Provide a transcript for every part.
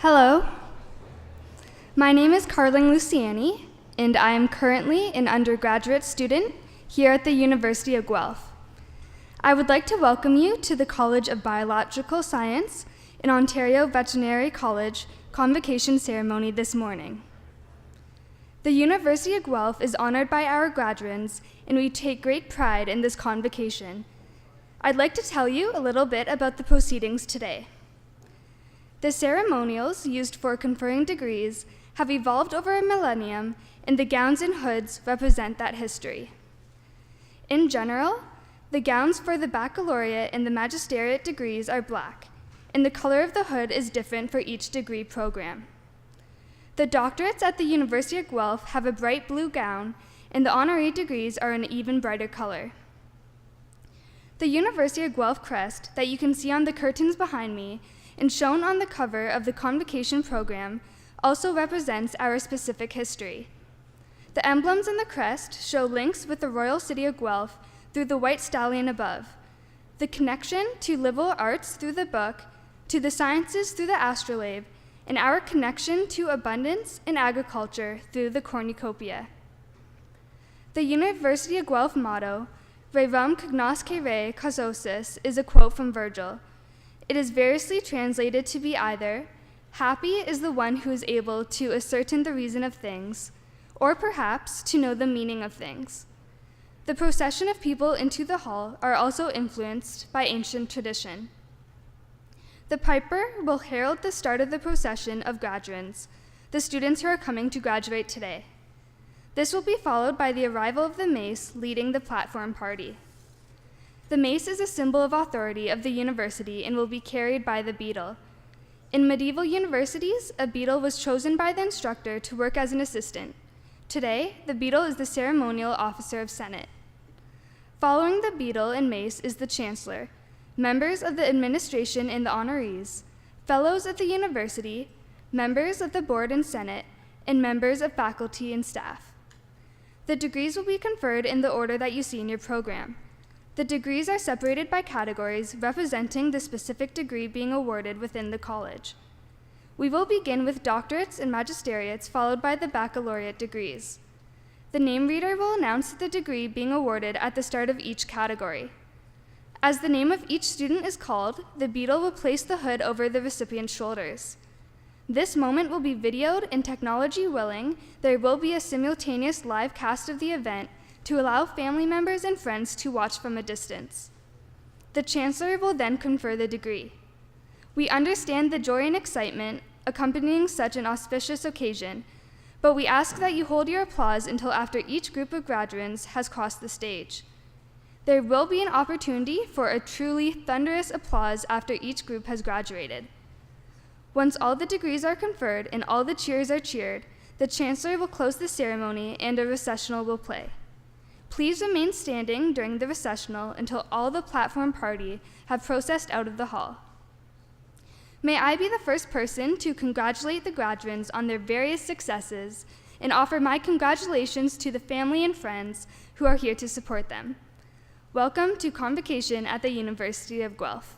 Hello, my name is Carling Luciani, and I am currently an undergraduate student here at the University of Guelph. I would like to welcome you to the College of Biological Science in Ontario Veterinary College Convocation ceremony this morning. The University of Guelph is honored by our graduates, and we take great pride in this convocation. I'd like to tell you a little bit about the proceedings today. The ceremonials used for conferring degrees have evolved over a millennium, and the gowns and hoods represent that history. In general, the gowns for the baccalaureate and the magisteriate degrees are black, and the color of the hood is different for each degree program. The doctorates at the University of Guelph have a bright blue gown, and the honorary degrees are an even brighter color. The University of Guelph crest that you can see on the curtains behind me and shown on the cover of the Convocation program also represents our specific history. The emblems in the crest show links with the royal city of Guelph through the white stallion above, the connection to liberal arts through the book, to the sciences through the astrolabe, and our connection to abundance and agriculture through the cornucopia. The University of Guelph motto, Rerum cognosce re causosis, is a quote from Virgil. It is variously translated to be either, happy is the one who is able to ascertain the reason of things, or perhaps to know the meaning of things. The procession of people into the hall are also influenced by ancient tradition. The piper will herald the start of the procession of graduates, the students who are coming to graduate today. This will be followed by the arrival of the mace leading the platform party. The mace is a symbol of authority of the university and will be carried by the beadle. In medieval universities, a beadle was chosen by the instructor to work as an assistant. Today, the beadle is the ceremonial officer of Senate. Following the beadle and mace is the chancellor, members of the administration and the honorees, fellows of the university, members of the board and senate, and members of faculty and staff. The degrees will be conferred in the order that you see in your program. The degrees are separated by categories representing the specific degree being awarded within the college. We will begin with doctorates and magisteriates, followed by the baccalaureate degrees. The name reader will announce the degree being awarded at the start of each category. As the name of each student is called, the beadle will place the hood over the recipient's shoulders. This moment will be videoed, and technology willing, there will be a simultaneous live cast of the event to allow family members and friends to watch from a distance. The chancellor will then confer the degree. We understand the joy and excitement accompanying such an auspicious occasion, but we ask that you hold your applause until after each group of graduates has crossed the stage. There will be an opportunity for a truly thunderous applause after each group has graduated. Once all the degrees are conferred and all the cheers are cheered, the chancellor will close the ceremony and a recessional will play. Please remain standing during the recessional until all the platform party have processed out of the hall. May I be the first person to congratulate the graduates on their various successes and offer my congratulations to the family and friends who are here to support them. Welcome to Convocation at the University of Guelph.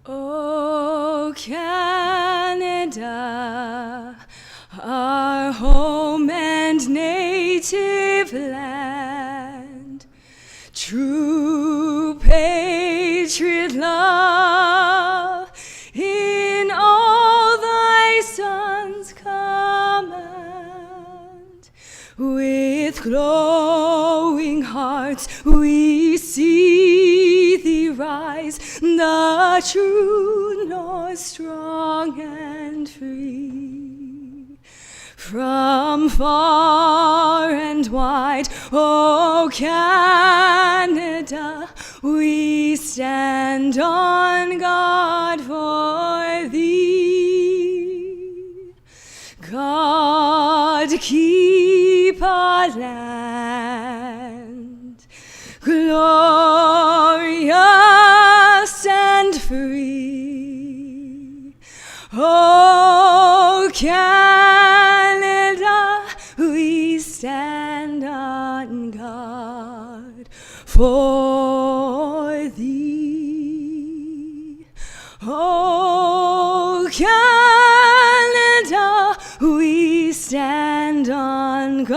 Oh, Canada, our home and native land, true patriot love in all thy sons command. With glowing hearts we see thee rise, the true North, strong and free. From far and wide, O Canada, we stand on guard for thee. God keep our land glorious and free. Oh, Canada, we stand on guard for thee. Oh, Canada, we stand on guard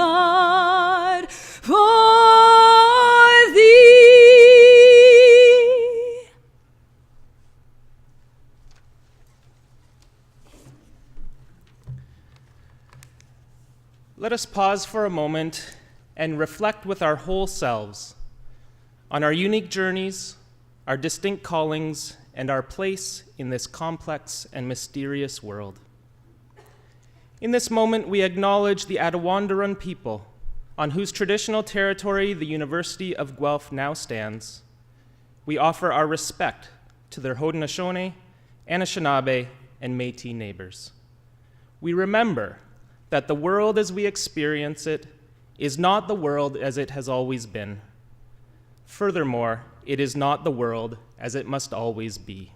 let us pause for a moment and reflect with our whole selves on our unique journeys, our distinct callings, and our place in this complex and mysterious world. In this moment, we acknowledge the Attawandaron people on whose traditional territory the University of Guelph now stands. We offer our respect to their Haudenosaunee, Anishinaabe, and Métis neighbors. We remember that the world as we experience it is not the world as it has always been. Furthermore, it is not the world as it must always be.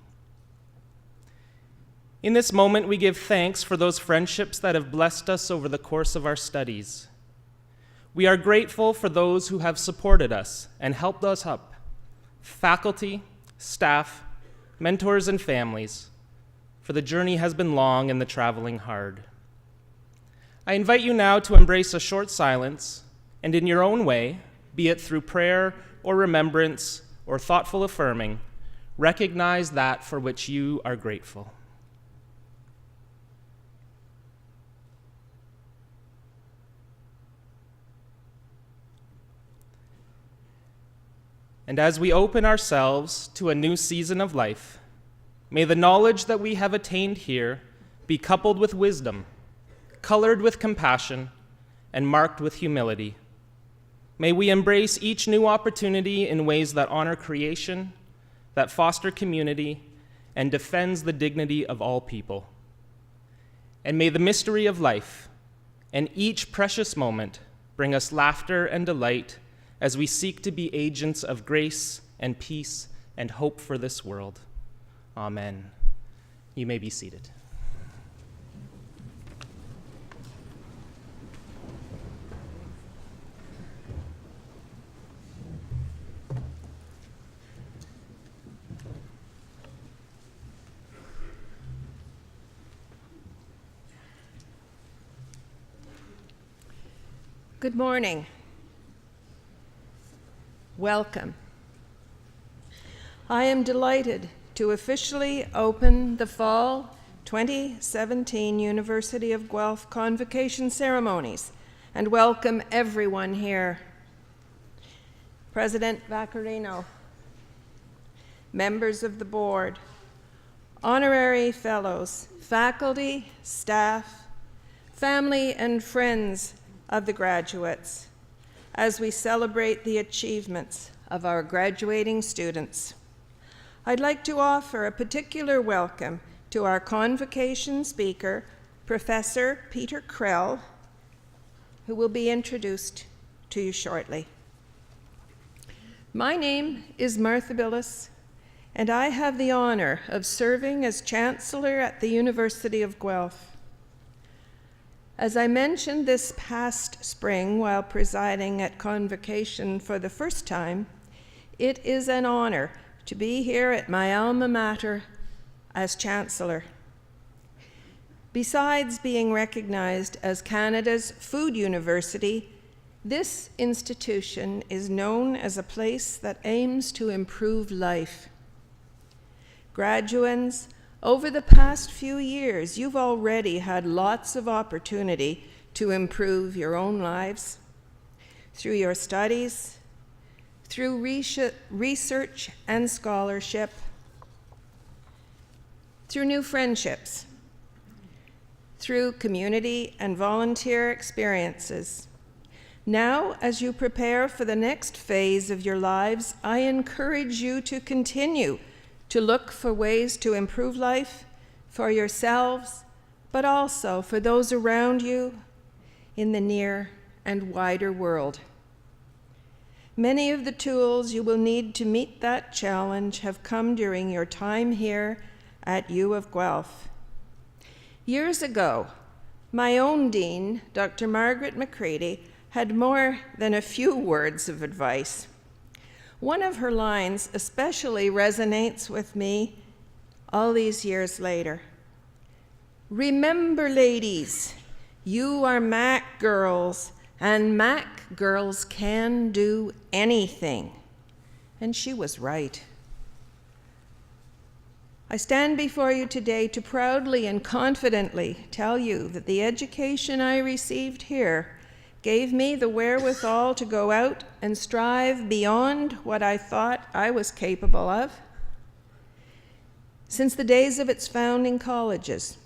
In this moment, we give thanks for those friendships that have blessed us over the course of our studies. We are grateful for those who have supported us and helped us up, faculty, staff, mentors, and families, for the journey has been long and the traveling hard. I invite you now to embrace a short silence, and in your own way, be it through prayer or remembrance or thoughtful affirming, recognize that for which you are grateful. And as we open ourselves to a new season of life, may the knowledge that we have attained here be coupled with wisdom, colored with compassion, and marked with humility. May we embrace each new opportunity in ways that honor creation, that foster community, and defends the dignity of all people. And may the mystery of life and each precious moment bring us laughter and delight as we seek to be agents of grace and peace and hope for this world. Amen. You may be seated. Good morning. Welcome. I am delighted to officially open the Fall 2017 University of Guelph Convocation ceremonies and welcome everyone here. President Vaccarino, members of the board, honorary fellows, faculty, staff, family, and friends of the graduates, as we celebrate the achievements of our graduating students. I'd like to offer a particular welcome to our convocation speaker, Professor Peter Krell, who will be introduced to you shortly. My name is Martha Billis, and I have the honor of serving as Chancellor at the University of Guelph. As I mentioned this past spring while presiding at Convocation for the first time, it is an honor to be here at my alma mater as Chancellor. Besides being recognized as Canada's food university, this institution is known as a place that aims to improve life. Graduands, over the past few years, you've already had lots of opportunity to improve your own lives through your studies, through research and scholarship, through new friendships, through community and volunteer experiences. Now, as you prepare for the next phase of your lives, I encourage you to continue to look for ways to improve life for yourselves, but also for those around you in the near and wider world. Many of the tools you will need to meet that challenge have come during your time here at U of Guelph. Years ago, my own dean, Dr. Margaret McCready, had more than a few words of advice. One of her lines especially resonates with me all these years later. Remember, ladies, you are Mac girls, and Mac girls can do anything. And she was right. I stand before you today to proudly and confidently tell you that the education I received here gave me the wherewithal to go out and strive beyond what I thought I was capable of. Since the days of its founding colleges,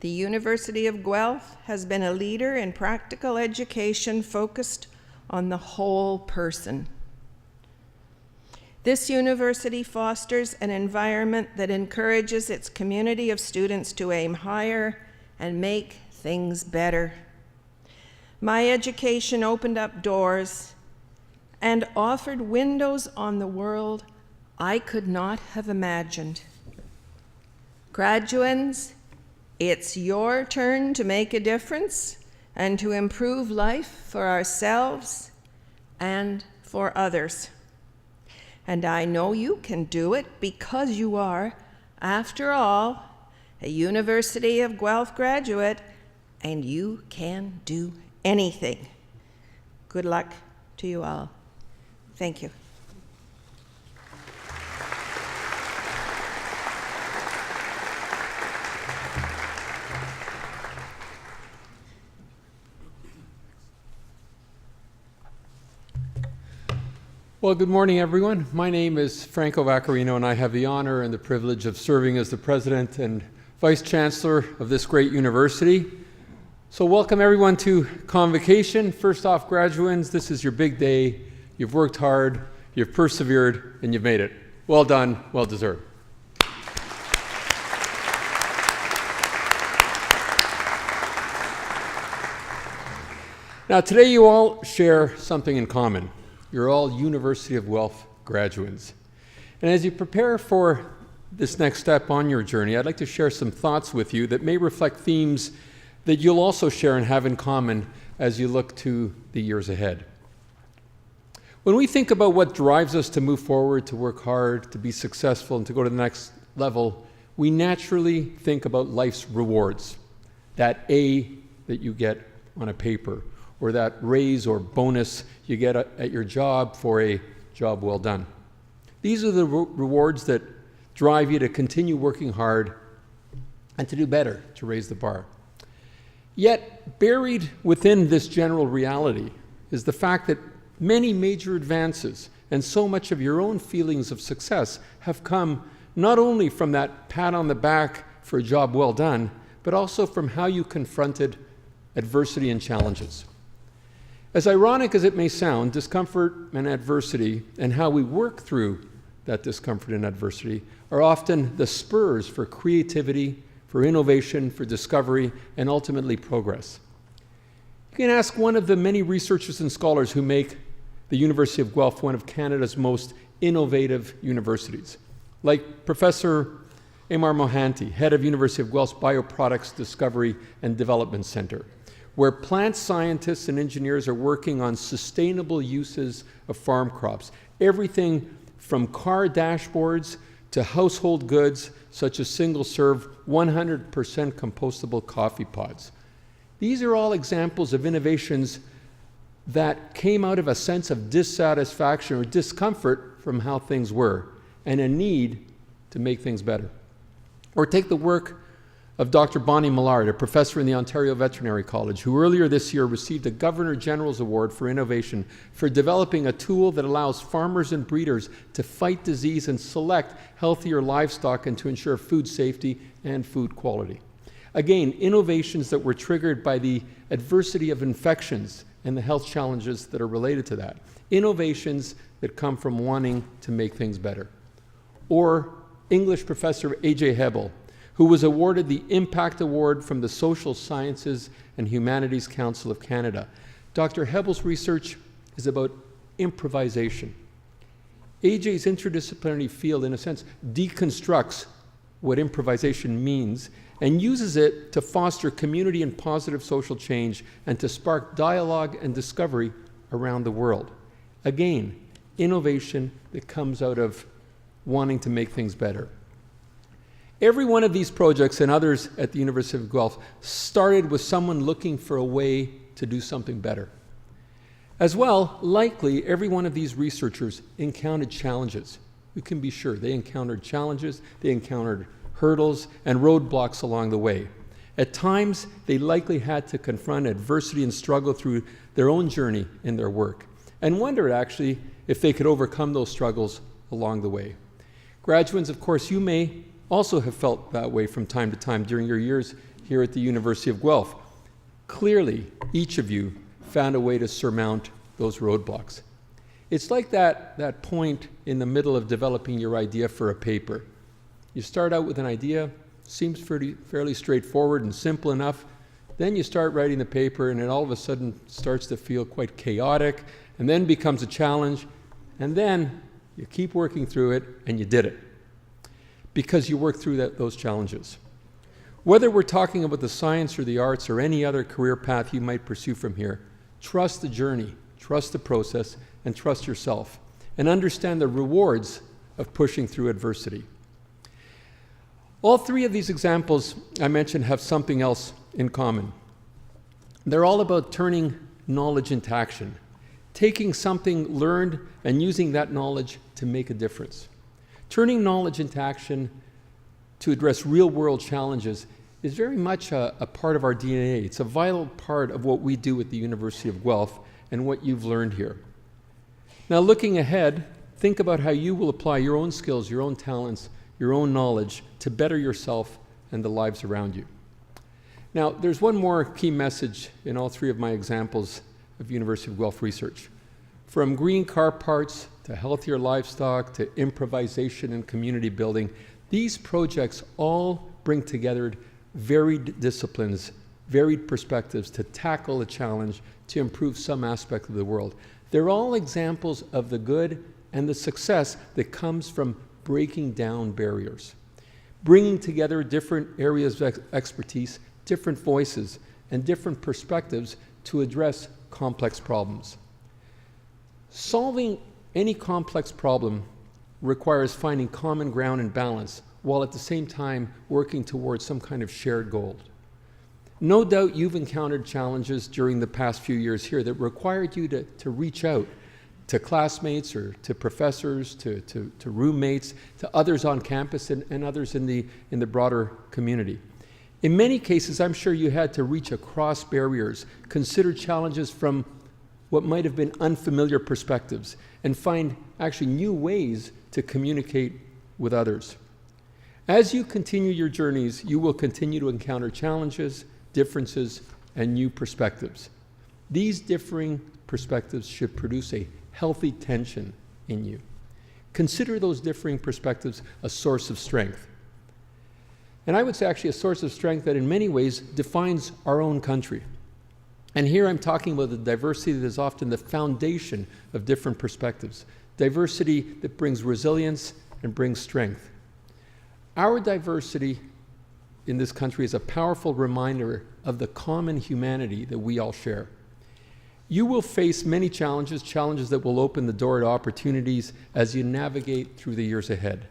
the University of Guelph has been a leader in practical education focused on the whole person. This university fosters an environment that encourages its community of students to aim higher and make things better. My education opened up doors and offered windows on the world I could not have imagined. Graduands, it's your turn to make a difference and to improve life for ourselves and for others. And I know you can do it because you are, after all, a University of Guelph graduate, and you can do anything. Good luck to you all. Thank you. Well, good morning, everyone. My name is Franco Vaccarino, and I have the honor and the privilege of serving as the president and vice chancellor of this great university. So welcome everyone to Convocation. First off, graduates, this is your big day. You've worked hard, you've persevered, and you've made it. Well done, well deserved. Now, today you all share something in common. You're all University of Guelph graduates. And as you prepare for this next step on your journey, I'd like to share some thoughts with you that may reflect themes that you'll also share and have in common as you look to the years ahead. When we think about what drives us to move forward, to work hard, to be successful, and to go to the next level, we naturally think about life's rewards. That A that you get on a paper, or that raise or bonus you get at your job for a job well done. These are the rewards that drive you to continue working hard and to do better, to raise the bar. Yet, buried within this general reality is the fact that many major advances and so much of your own feelings of success have come not only from that pat on the back for a job well done, but also from how you confronted adversity and challenges. As ironic as it may sound, discomfort and adversity and how we work through that discomfort and adversity are often the spurs for creativity, for innovation, for discovery, and ultimately progress. You can ask one of the many researchers and scholars who make the University of Guelph one of Canada's most innovative universities, like Professor Amar Mohanty, head of University of Guelph's Bioproducts Discovery and Development Center, where plant scientists and engineers are working on sustainable uses of farm crops. Everything from car dashboards to household goods, such as single-serve 100% compostable coffee pods. These are all examples of innovations that came out of a sense of dissatisfaction or discomfort from how things were, and a need to make things better. Or take the work of Dr. Bonnie Millard, a professor in the Ontario Veterinary College, who earlier this year received a Governor General's Award for innovation for developing a tool that allows farmers and breeders to fight disease and select healthier livestock and to ensure food safety and food quality. Again, innovations that were triggered by the adversity of infections and the health challenges that are related to that. Innovations that come from wanting to make things better. Or English professor A.J. Hebel, who was awarded the Impact Award from the Social Sciences and Humanities Council of Canada. Dr. Hebel's research is about improvisation. AJ's interdisciplinary field, in a sense, deconstructs what improvisation means and uses it to foster community and positive social change and to spark dialogue and discovery around the world. Again, innovation that comes out of wanting to make things better. Every one of these projects and others at the University of Guelph started with someone looking for a way to do something better. As well, likely every one of these researchers encountered challenges. You can be sure they encountered challenges, they encountered hurdles and roadblocks along the way. At times, they likely had to confront adversity and struggle through their own journey in their work, and wondered actually if they could overcome those struggles along the way. Graduates, of course, you may also have felt that way from time to time during your years here at the University of Guelph. Clearly, each of you found a way to surmount those roadblocks. It's like that point in the middle of developing your idea for a paper. You start out with an idea, seems fairly straightforward and simple enough. Then you start writing the paper and it all of a sudden starts to feel quite chaotic and then becomes a challenge. And then you keep working through it and you did it because you worked through those challenges. Whether we're talking about the science or the arts or any other career path you might pursue from here, trust the journey, trust the process, and trust yourself, and understand the rewards of pushing through adversity. All three of these examples I mentioned have something else in common. They're all about turning knowledge into action, taking something learned and using that knowledge to make a difference. Turning knowledge into action to address real-world challenges is very much a part of our DNA. It's a vital part of what we do at the University of Guelph and what you've learned here. Now, looking ahead, think about how you will apply your own skills, your own talents, your own knowledge to better yourself and the lives around you. Now, there's one more key message in all three of my examples of University of Guelph research. From green car parts to healthier livestock to improvisation and community building, these projects all bring together varied disciplines, varied perspectives to tackle a challenge to improve some aspect of the world. They're all examples of the good and the success that comes from breaking down barriers, bringing together different areas of expertise, different voices, and different perspectives to address complex problems. Solving any complex problem requires finding common ground and balance, while at the same time working towards some kind of shared goal. No doubt you've encountered challenges during the past few years here that required you to reach out to classmates or to professors, to roommates, to others on campus and others in the broader community. In many cases, I'm sure you had to reach across barriers, consider challenges from what might have been unfamiliar perspectives, and find actually new ways to communicate with others. As you continue your journeys, you will continue to encounter challenges, differences, and new perspectives. These differing perspectives should produce a healthy tension in you. Consider those differing perspectives a source of strength. And I would say actually a source of strength that in many ways defines our own country. And here I'm talking about the diversity that is often the foundation of different perspectives. Diversity that brings resilience and brings strength. Our diversity in this country is a powerful reminder of the common humanity that we all share. You will face many challenges that will open the door to opportunities as you navigate through the years ahead.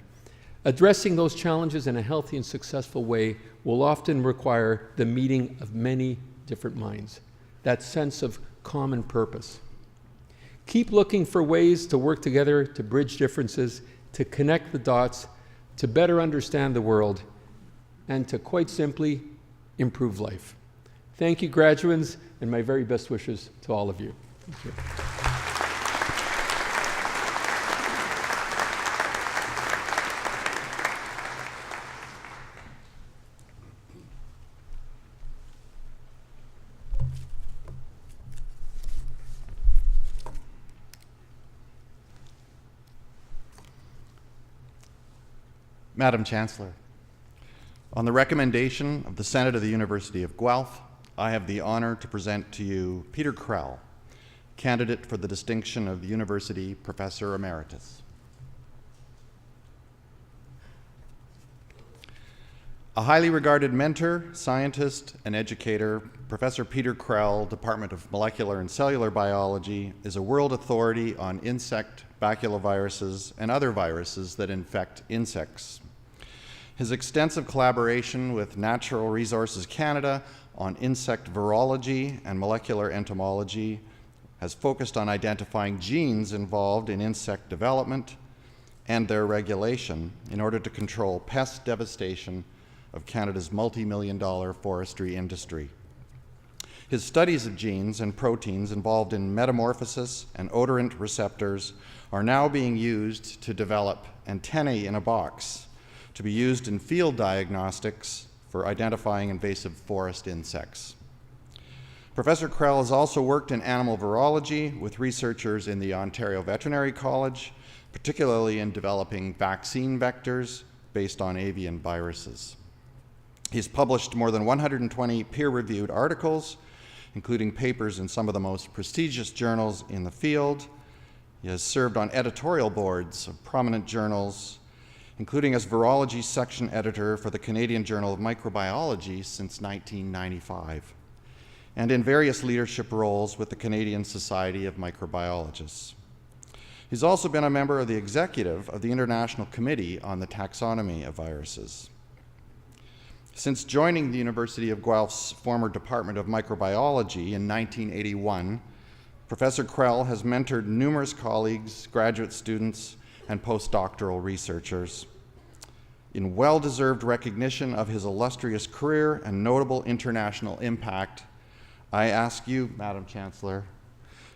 Addressing those challenges in a healthy and successful way will often require the meeting of many different minds, that sense of common purpose. Keep looking for ways to work together, to bridge differences, to connect the dots, to better understand the world, and to quite simply improve life. Thank you, graduates, and my very best wishes to all of you. Thank you. Madam Chancellor, on the recommendation of the Senate of the University of Guelph, I have the honor to present to you Peter Krell, candidate for the distinction of University Professor Emeritus. A highly regarded mentor, scientist, and educator, Professor Peter Krell, Department of Molecular and Cellular Biology, is a world authority on insect baculoviruses and other viruses that infect insects. His extensive collaboration with Natural Resources Canada on insect virology and molecular entomology has focused on identifying genes involved in insect development and their regulation in order to control pest devastation of Canada's multi-million-dollar forestry industry. His studies of genes and proteins involved in metamorphosis and odorant receptors are now being used to develop antennae in a box to be used in field diagnostics for identifying invasive forest insects. Professor Krell has also worked in animal virology with researchers in the Ontario Veterinary College, particularly in developing vaccine vectors based on avian viruses. He's published more than 120 peer-reviewed articles, including papers in some of the most prestigious journals in the field. He has served on editorial boards of prominent journals, including as virology section editor for the Canadian Journal of Microbiology since 1995, and in various leadership roles with the Canadian Society of Microbiologists. He's also been a member of the executive of the International Committee on the Taxonomy of Viruses. Since joining the University of Guelph's former Department of Microbiology in 1981, Professor Krell has mentored numerous colleagues, graduate students, and postdoctoral researchers. In well-deserved recognition of his illustrious career and notable international impact, I ask you, Madam Chancellor,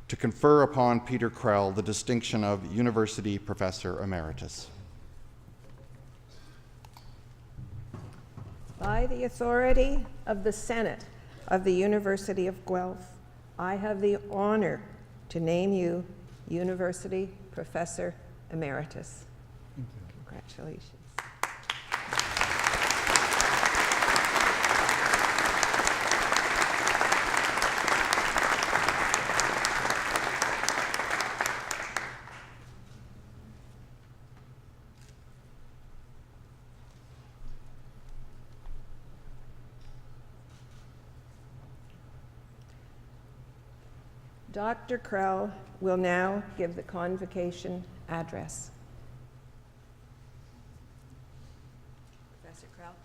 to confer upon Peter Krell the distinction of University Professor Emeritus. By the authority of the Senate of the University of Guelph, I have the honor to name you University Professor Emeritus. Thank you. Congratulations. Dr. Krell will now give the Convocation address. Professor Krell.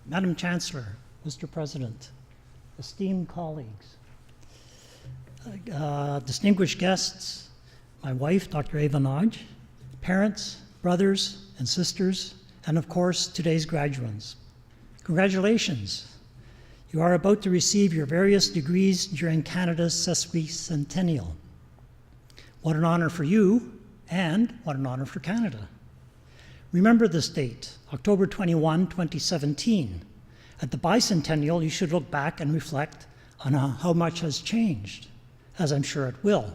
Madam Chancellor, Mr. President, esteemed colleagues, distinguished guests, my wife, Dr. Eva Nodge, parents, brothers and sisters, and of course, today's graduates. Congratulations. You are about to receive your various degrees during Canada's sesquicentennial. What an honor for you, and what an honor for Canada. Remember this date, October 21, 2017. At the bicentennial, you should look back and reflect on how much has changed, as I'm sure it will.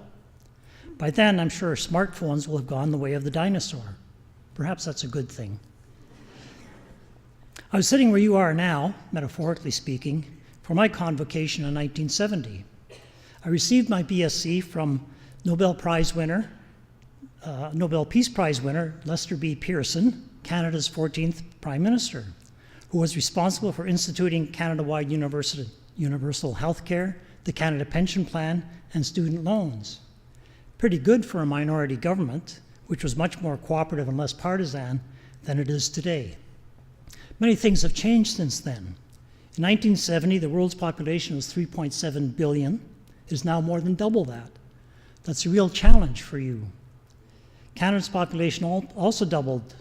By then, I'm sure smartphones will have gone the way of the dinosaur. Perhaps that's a good thing. I was sitting where you are now, metaphorically speaking, for my convocation in 1970. I received my BSc from Nobel Peace Prize winner Lester B. Pearson, Canada's 14th Prime Minister, who was responsible for instituting Canada-wide universal health care, the Canada Pension Plan, and student loans. Pretty good for a minority government, which was much more cooperative and less partisan than it is today. Many things have changed since then. In 1970, the world's population was 3.7 billion. It is now more than double that. That's a real challenge for you. Canada's population also doubled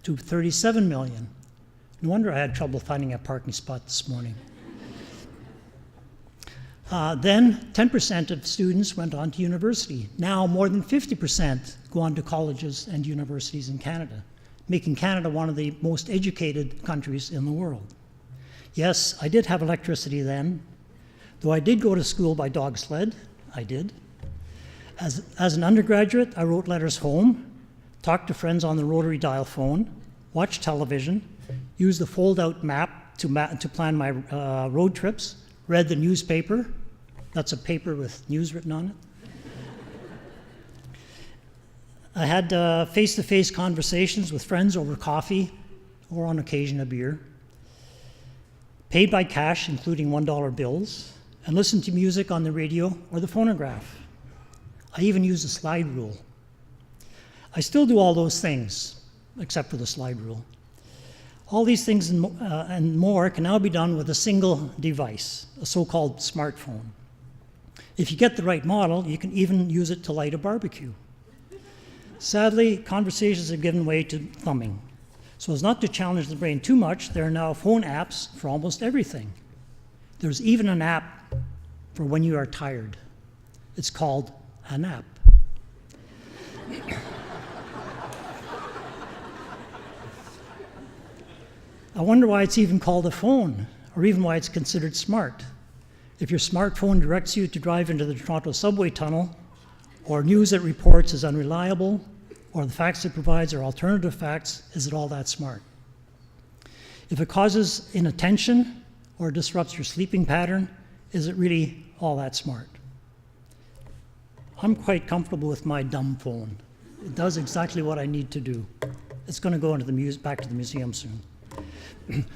to 37 million. No wonder I had trouble finding a parking spot this morning. Then 10% of students went on to university. Now more than 50% go on to colleges and universities in Canada, making Canada one of the most educated countries in the world. Yes, I did have electricity then, though I did go to school by dog sled. I did. As an undergraduate, I wrote letters home, talked to friends on the rotary dial phone, watched television, used the fold-out map to plan my road trips, read the newspaper. That's a paper with news written on it. I had face-to-face conversations with friends over coffee or on occasion a beer. Paid by cash, including $1 bills, and listened to music on the radio or the phonograph. I even used the slide rule. I still do all those things, except for the slide rule. All these things and more can now be done with a single device, a so-called smartphone. If you get the right model, you can even use it to light a barbecue. Sadly, conversations have given way to thumbing. So as not to challenge the brain too much, there are now phone apps for almost everything. There's even an app for when you are tired. It's called a nap. I wonder why it's even called a phone, or even why it's considered smart. If your smartphone directs you to drive into the Toronto subway tunnel, or news it reports is unreliable, or the facts it provides are alternative facts, is it all that smart? If it causes inattention or disrupts your sleeping pattern, is it really all that smart? I'm quite comfortable with my dumb phone. It does exactly what I need to do. It's going to go into back to the museum soon.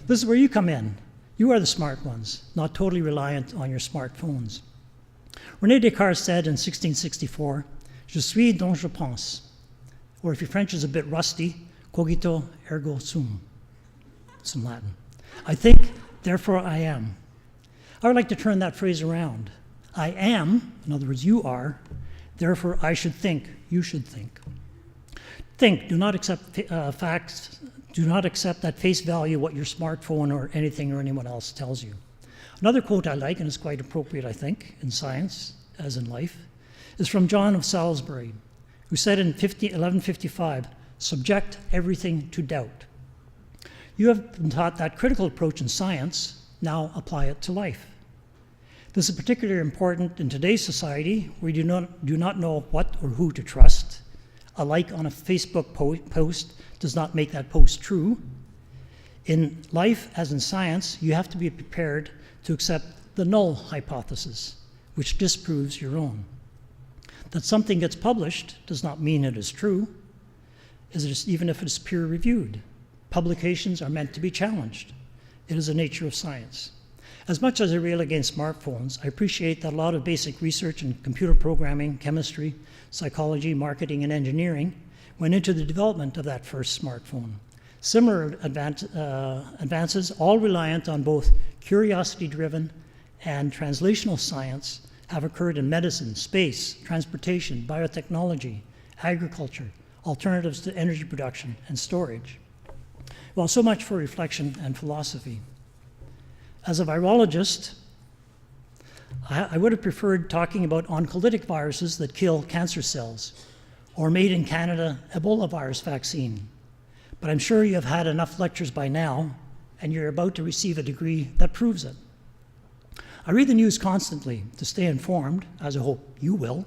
This is where you come in. You are the smart ones, not totally reliant on your smartphones. René Descartes said in 1664, "Je suis dont je pense," or if your French is a bit rusty, "Cogito ergo sum," some Latin. I think, therefore I am. I would like to turn that phrase around. I am, in other words, you are, therefore I should think, you should think. Think, do not accept facts, do not accept at face value what your smartphone or anything or anyone else tells you. Another quote I like, and it's quite appropriate, I think, in science, as in life, is from John of Salisbury, who said in 1155, "Subject everything to doubt." You have been taught that critical approach in science, now apply it to life. This is particularly important in today's society, where you do not know what or who to trust. A like on a Facebook post does not make that post true. In life, as in science, you have to be prepared to accept the null hypothesis, which disproves your own. That something gets published does not mean it is true, even if it is peer-reviewed. Publications are meant to be challenged. It is the nature of science. As much as I rail against smartphones, I appreciate that a lot of basic research in computer programming, chemistry, psychology, marketing, and engineering went into the development of that first smartphone. Similar advances, all reliant on both curiosity-driven and translational science, have occurred in medicine, space, transportation, biotechnology, agriculture, alternatives to energy production, and storage. Well, so much for reflection and philosophy. As a virologist, I would have preferred talking about oncolytic viruses that kill cancer cells, or made in Canada Ebola virus vaccine. But I'm sure you have had enough lectures by now, and you're about to receive a degree that proves it. I read the news constantly to stay informed, as I hope you will.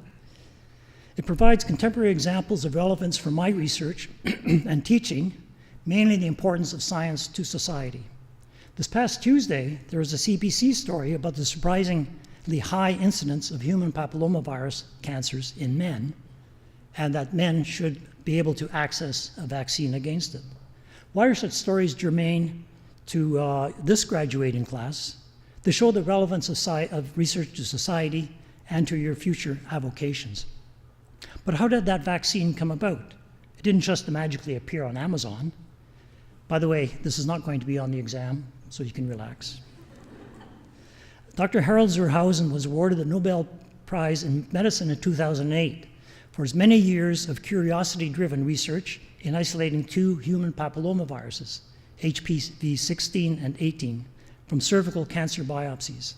It provides contemporary examples of relevance for my research and teaching, mainly the importance of science to society. This past Tuesday, there was a CBC story about the surprisingly high incidence of human papillomavirus cancers in men, and that men should be able to access a vaccine against it. Why are such stories germane to this graduating class? They show the relevance of research to society and to your future avocations. But how did that vaccine come about? It didn't just magically appear on Amazon. By the way, this is not going to be on the exam, so you can relax. Dr. Harold Zurhausen was awarded the Nobel Prize in Medicine in 2008 for his many years of curiosity-driven research in isolating two human papillomaviruses, HPV 16 and 18, from cervical cancer biopsies.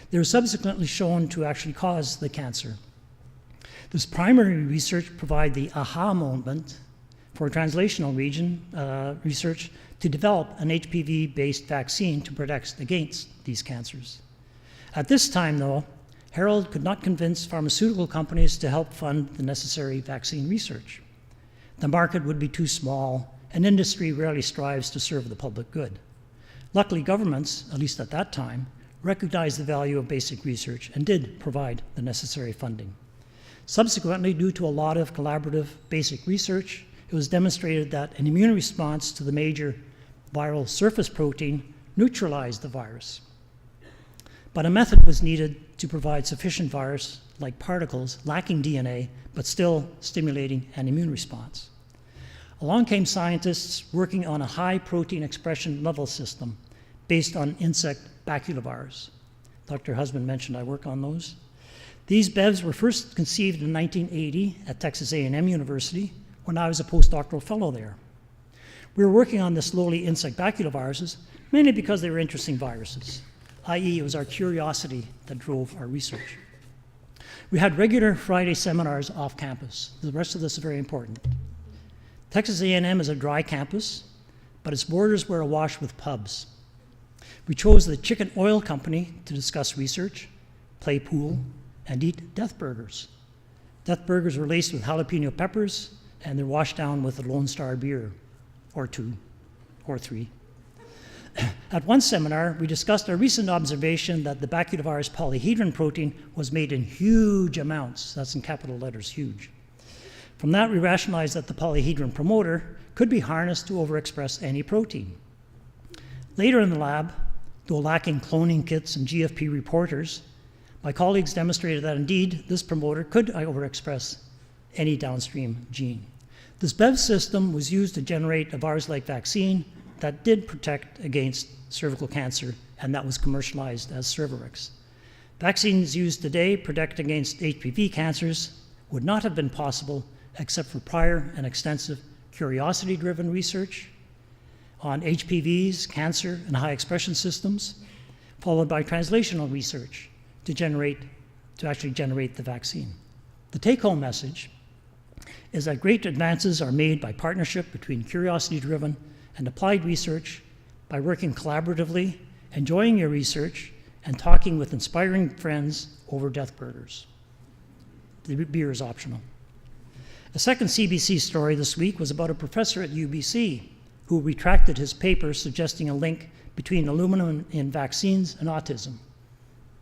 They were subsequently shown to actually cause the cancer. This primary research provided the aha moment for translational research to develop an HPV-based vaccine to protect against these cancers. At this time, though, Harold could not convince pharmaceutical companies to help fund the necessary vaccine research. The market would be too small, and industry rarely strives to serve the public good. Luckily, governments, at least at that time, recognized the value of basic research and did provide the necessary funding. Subsequently, due to a lot of collaborative basic research, it was demonstrated that an immune response to the major viral surface protein neutralized the virus. But a method was needed to provide sufficient virus-like particles lacking DNA, but still stimulating an immune response. Along came scientists working on a high protein expression level system based on insect baculovires. Dr. Husband mentioned I work on those. These BEVs were first conceived in 1980 at Texas A&M University when I was a postdoctoral fellow there. We were working on this lowly insect baculoviruses mainly because they were interesting viruses, i.e. it was our curiosity that drove our research. We had regular Friday seminars off campus. The rest of this is very important. Texas A&M is a dry campus, but its borders were awash with pubs. We chose the Chicken Oil Company to discuss research, play pool, and eat death burgers. Death burgers were laced with jalapeno peppers, and they're washed down with a Lone Star beer, or 2, or 3. At one seminar, we discussed a recent observation that the baculovirus polyhedron protein was made in huge amounts. That's in capital letters, huge. From that, we rationalized that the polyhedron promoter could be harnessed to overexpress any protein. Later in the lab, though lacking cloning kits and GFP reporters, my colleagues demonstrated that indeed this promoter could overexpress any downstream gene. This BEV system was used to generate a virus-like vaccine that did protect against cervical cancer, and that was commercialized as Cervarix. Vaccines used today protect against HPV cancers would not have been possible except for prior and extensive curiosity-driven research on HPVs, cancer, and high expression systems, followed by translational research to actually generate the vaccine. The take-home message is that great advances are made by partnership between curiosity-driven and applied research, by working collaboratively, enjoying your research, and talking with inspiring friends over death burgers. The beer is optional. A second CBC story this week was about a professor at UBC who retracted his paper suggesting a link between aluminum in vaccines and autism.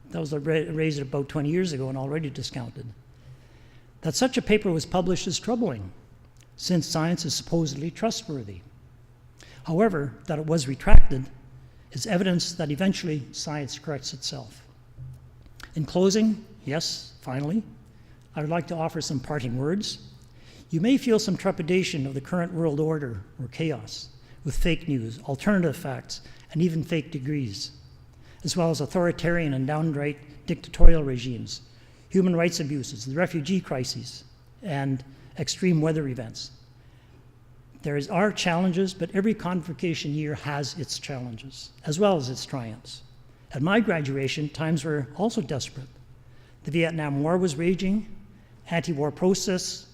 That was raised about 20 years ago and already discounted. That such a paper was published is troubling, since science is supposedly trustworthy. However, that it was retracted is evidence that eventually science corrects itself. In closing, yes, finally, I would like to offer some parting words. You may feel some trepidation of the current world order or chaos with fake news, alternative facts, and even fake degrees, as well as authoritarian and downright dictatorial regimes, human rights abuses, the refugee crises, and extreme weather events. There are challenges, but every convocation year has its challenges, as well as its triumphs. At my graduation, times were also desperate. The Vietnam War was raging, anti-war protests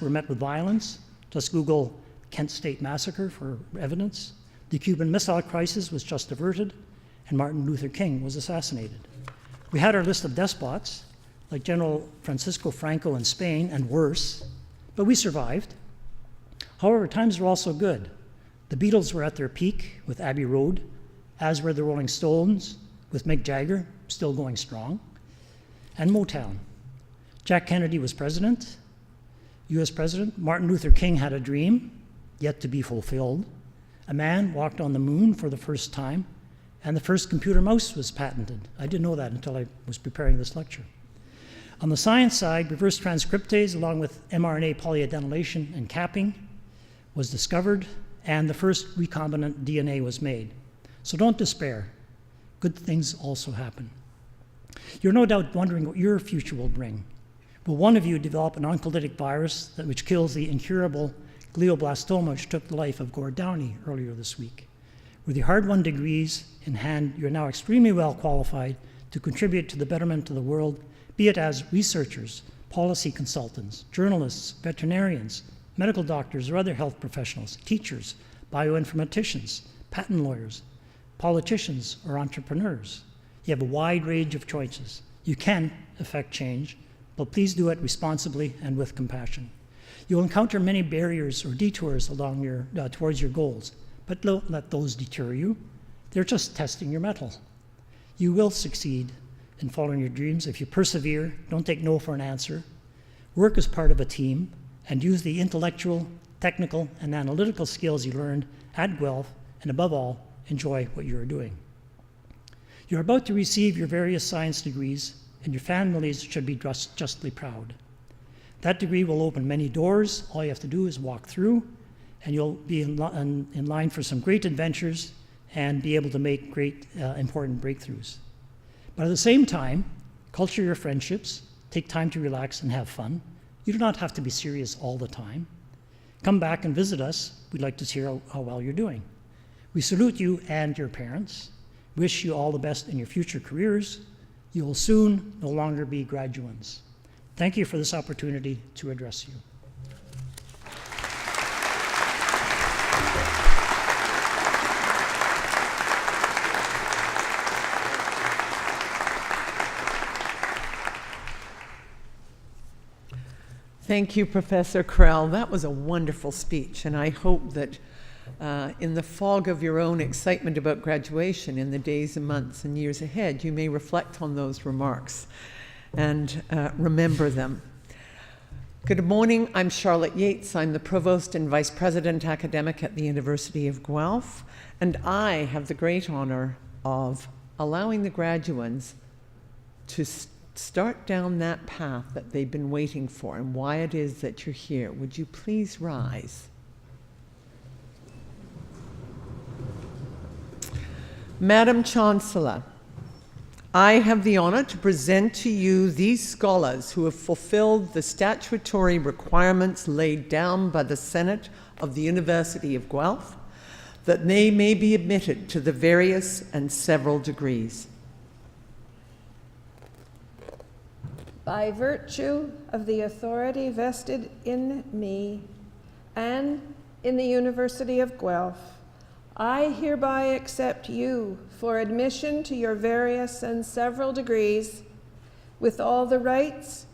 were met with violence. Just Google Kent State Massacre for evidence. The Cuban Missile Crisis was just averted, and Martin Luther King was assassinated. We had our list of despots, like General Francisco Franco in Spain, and worse, but we survived. However, times were also good. The Beatles were at their peak with Abbey Road, as were the Rolling Stones, with Mick Jagger still going strong, and Motown. Jack Kennedy was president, US president. Martin Luther King had a dream, yet to be fulfilled. A man walked on the moon for the first time, and the first computer mouse was patented. I didn't know that until I was preparing this lecture. On the science side, reverse transcriptase, along with mRNA polyadenylation and capping, was discovered, and the first recombinant DNA was made. So don't despair. Good things also happen. You're no doubt wondering what your future will bring. Will one of you develop an oncolytic virus which kills the incurable glioblastoma which took the life of Gord Downey earlier this week? With your hard-won degrees in hand, you're now extremely well qualified to contribute to the betterment of the world, be it as researchers, policy consultants, journalists, veterinarians, medical doctors or other health professionals, teachers, bioinformaticians, patent lawyers, politicians, or entrepreneurs. You have a wide range of choices. You can affect change, but please do it responsibly and with compassion. You'll encounter many barriers or detours along towards your goals, but don't let those deter you. They're just testing your mettle. You will succeed in following your dreams if you persevere, don't take no for an answer, work as part of a team, and use the intellectual, technical, and analytical skills you learned at Guelph, and above all, enjoy what you are doing. You're about to receive your various science degrees, and your families should be justly proud. That degree will open many doors. All you have to do is walk through, and you'll be in line for some great adventures and be able to make great, important breakthroughs. But at the same time, culture your friendships, take time to relax and have fun. You do not have to be serious all the time. Come back and visit us. We'd like to hear how well you're doing. We salute you and your parents. Wish you all the best in your future careers. You will soon no longer be graduands. Thank you for this opportunity to address you. Thank you, Professor Krell. That was a wonderful speech, and I hope that in the fog of your own excitement about graduation in the days and months and years ahead, you may reflect on those remarks and remember them. Good morning. I'm Charlotte Yates. I'm the Provost and Vice President Academic at the University of Guelph, and I have the great honor of allowing the graduands to start down that path that they've been waiting for and why it is that you're here. Would you please rise? Madam Chancellor, I have the honor to present to you these scholars who have fulfilled the statutory requirements laid down by the Senate of the University of Guelph, that they may be admitted to the various and several degrees. By virtue of the authority vested in me and in the University of Guelph, I hereby accept you for admission to your various and several degrees with all the rights,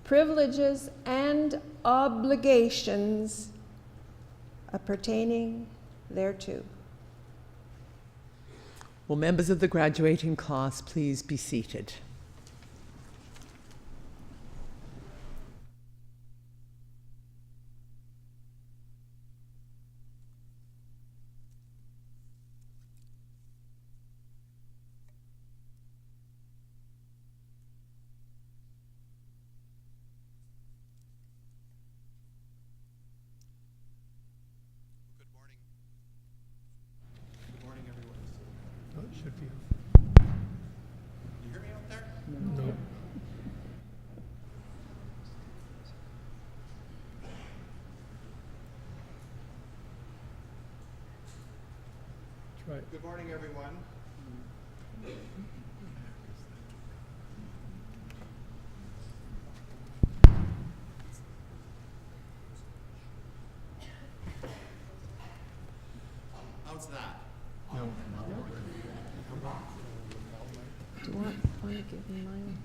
privileges, and obligations appertaining thereto. Will members of the graduating class please be seated? Good morning, everyone. How's that? Do you want to give me mine?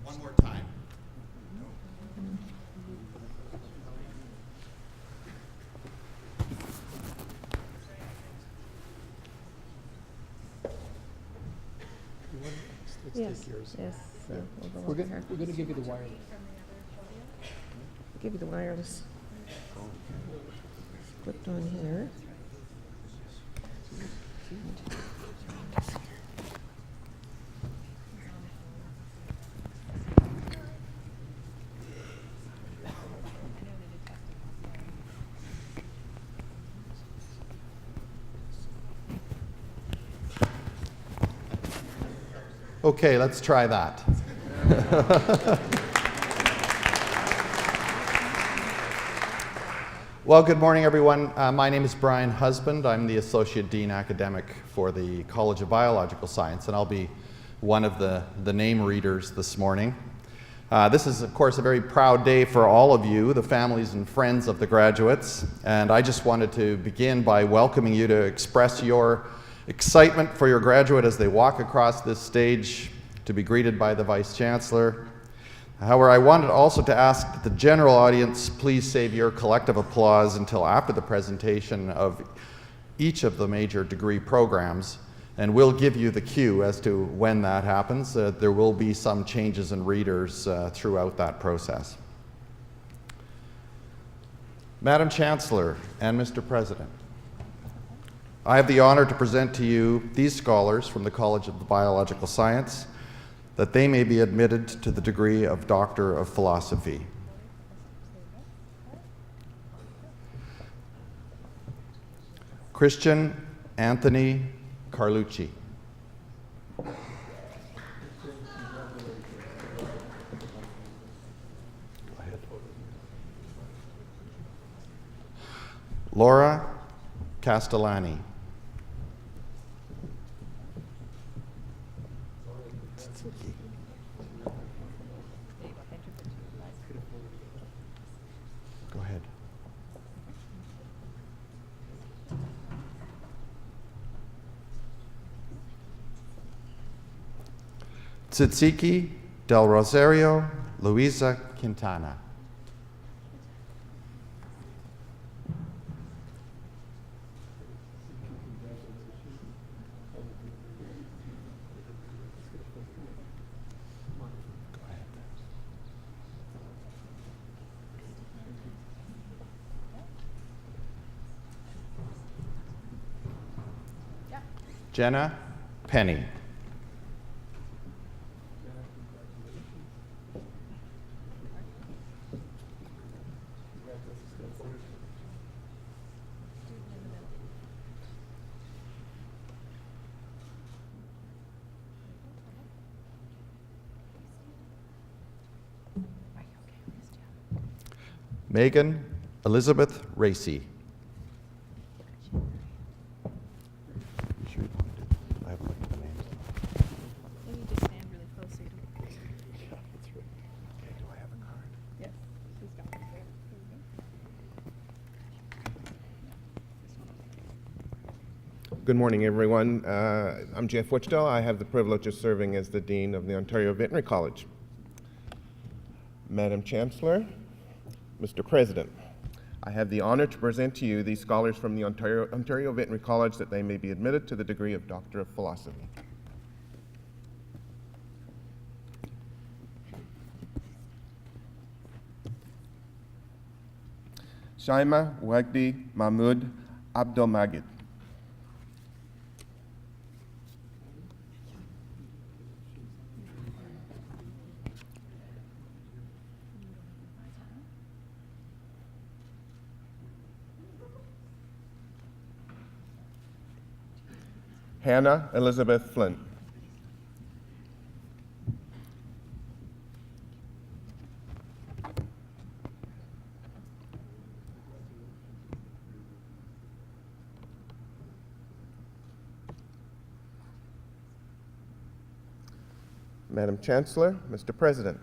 One more time. Yes, yes. We're going to give you the wireless. Give you the wireless. Clipped on here. Okay, let's try that. Well, good morning, everyone. My name is Brian Husband. I'm the Associate Dean Academic for the College of Biological Science, and I'll be one of the name readers this morning. This is, of course, a very proud day for all of you, the families and friends of the graduates, and I just wanted to begin by welcoming you to express your excitement for your graduate as they walk across this stage to be greeted by the Vice Chancellor. However, I wanted also to ask that the general audience please save your collective applause until after the presentation of each of the major degree programs, and we'll give you the cue as to when that happens. There will be some changes in readers throughout that process. Madam Chancellor and Mr. President, I have the honor to present to you these scholars from the College of Biological Science, that they may be admitted to the degree of Doctor of Philosophy. Christian Anthony Carlucci. Laura Castellani. Go ahead. Tzitziki del Rosario Luisa Quintana. Jenna Penny. Megan Elizabeth Racy. I haven't looked at the names. Let me just stand really close so you don't. Yeah, that's right. Okay, do I have a card? Yes, she's got it there. Good morning, everyone. I'm Jeff Wichtel. I have the privilege of serving as the Dean of the Ontario Veterinary College. Madam Chancellor, Mr. President, I have the honor to present to you these scholars from the Ontario Veterinary College that they may be admitted to the degree of Doctor of Philosophy. Shaima Wagdi Mahmoud Abdelmagid. Hannah Elizabeth Flint. Madam Chancellor, Mr. President,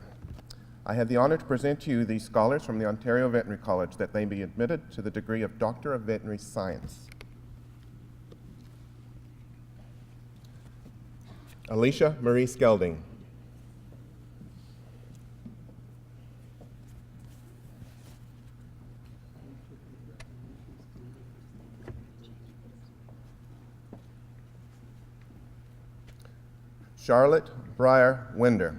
I have the honor to present to you these scholars from the Ontario Veterinary College that they be admitted to the degree of Doctor of Veterinary Science. Alicia Marie Skelding. Charlotte Breyer Winder.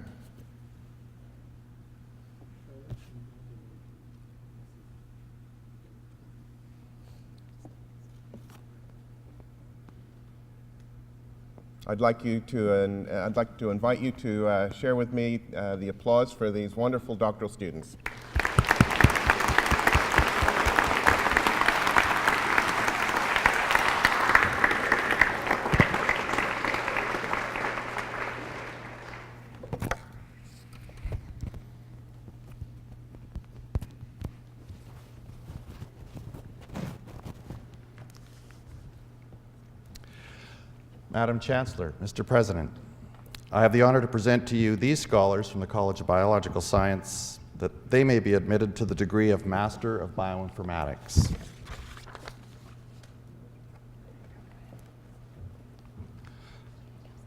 I'd like to invite you to share with me the applause for these wonderful doctoral students. Madam Chancellor, Mr. President, I have the honor to present to you these scholars from the College of Biological Science that they may be admitted to the degree of Master of Bioinformatics.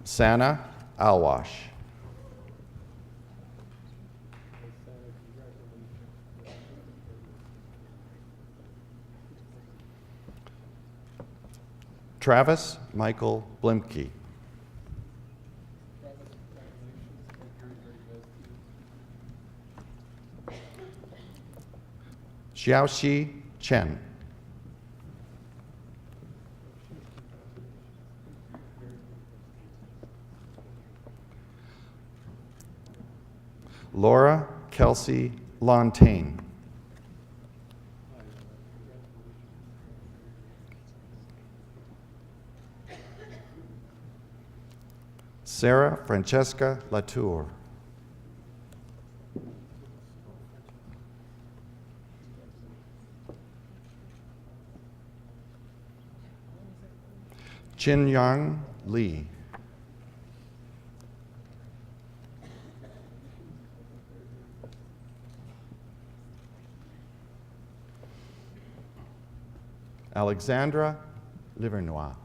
Sana Alwash. Travis Michael Blimke. Xiaoxi Chen. Laura Kelsey Lontaine. Sarah Francesca Latour. Chin Yang Lee. Alexandra Livernois.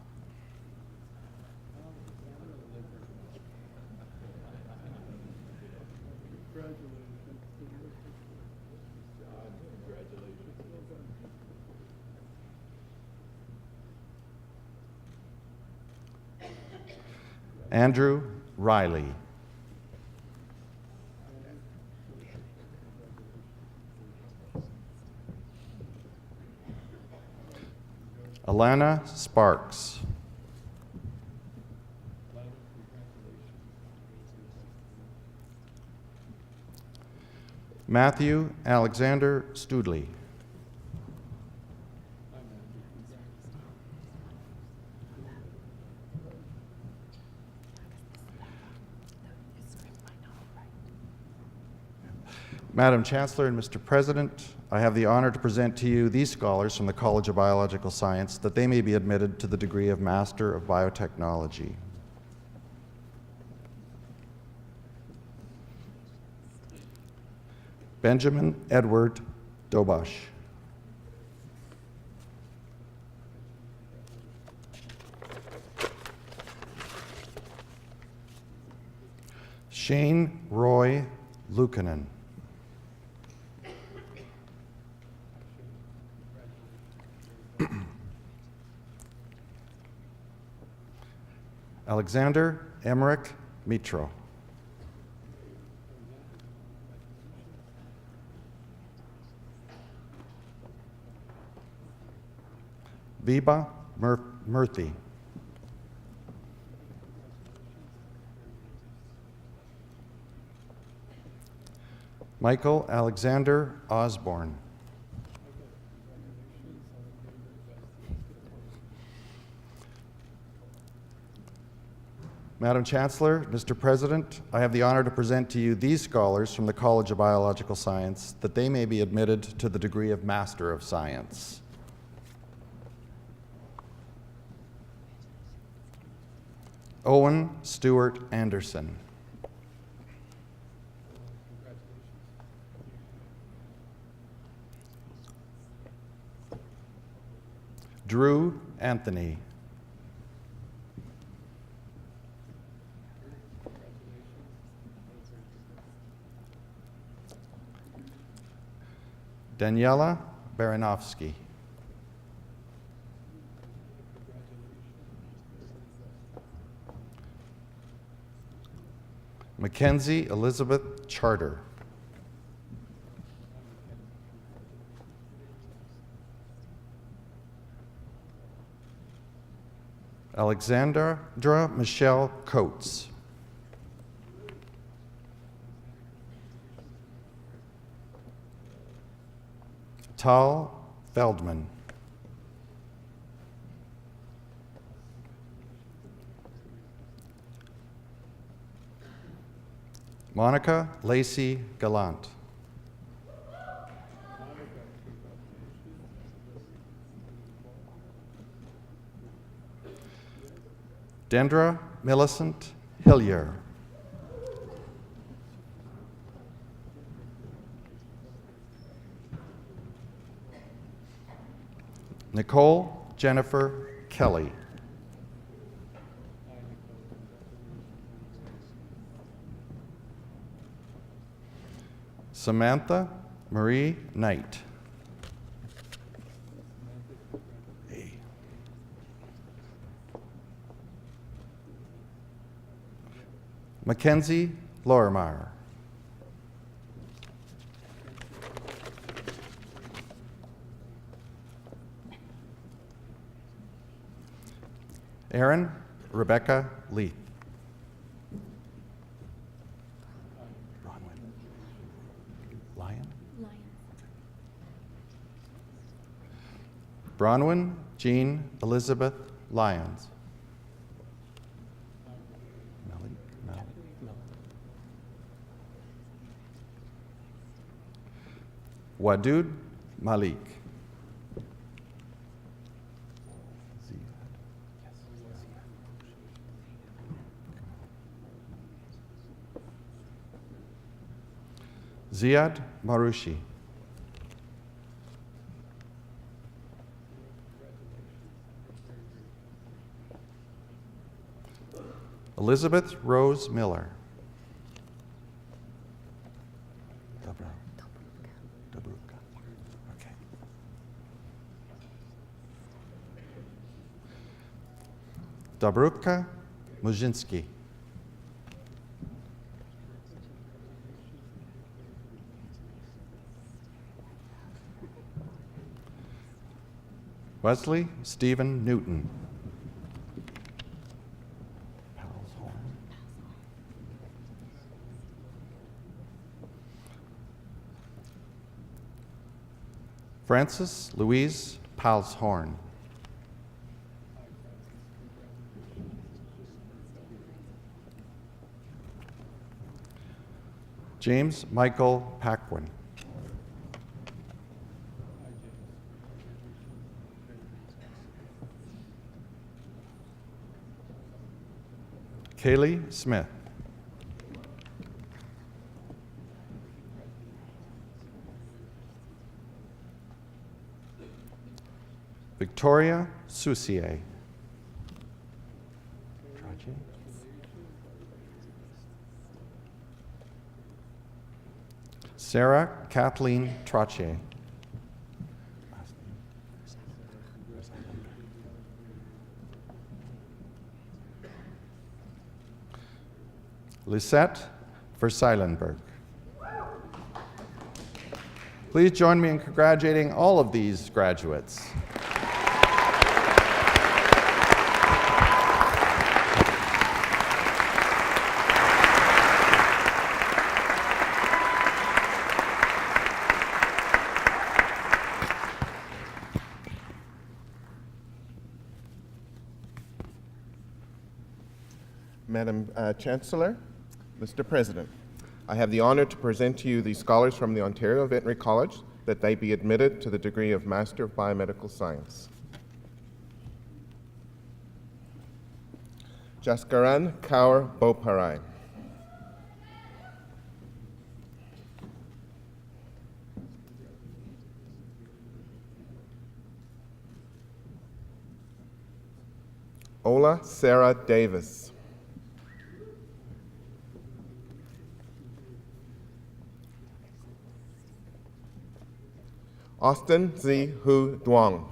Andrew Riley. Alana Sparks. Matthew Alexander Studley. Madam Chancellor and Mr. President, I have the honor to present to you these scholars from the College of Biological Science that they may be admitted to the degree of Master of Biotechnology. Benjamin Edward Dobosh. Shane Roy Lukanen. Alexander Emmerich Mitro. Viba Murthy. Michael Alexander Osborne. Madam Chancellor, Mr. President, I have the honor to present to you these scholars from the College of Biological Science that they may be admitted to the degree of Master of Science. Owen Stewart Anderson. Drew Anthony. Daniela Baranovsky. Mackenzie Elizabeth Charter. Alexandra Michelle Coates. Tal Feldman. Monica Lacey Gallant. Dendra Millicent Hillier. Nicole Jennifer Kelly. Samantha Marie Knight. Mackenzie Lorimer. Erin Rebecca Leith. Bronwyn Jean Elizabeth Lyons. Wadud Malik. Ziad Marushi. Elizabeth Rose Miller. Okay. Dobrupka Mujinski. Wesley Stephen Newton. Frances Louise Palshorn. James Michael Paquin. Kaylee Smith. Victoria Soussier. Sarah Kathleen Trache. Lisette Verseilenberg. Please join me in congratulating all of these graduates. Madam Chancellor, Mr. President, I have the honor to present to you the scholars from the Ontario Veterinary College that they be admitted to the degree of Master of Biomedical Science. Jaskaran Kaur Boparai. Ola Sarah Davis. Austin Z. Hu Duong.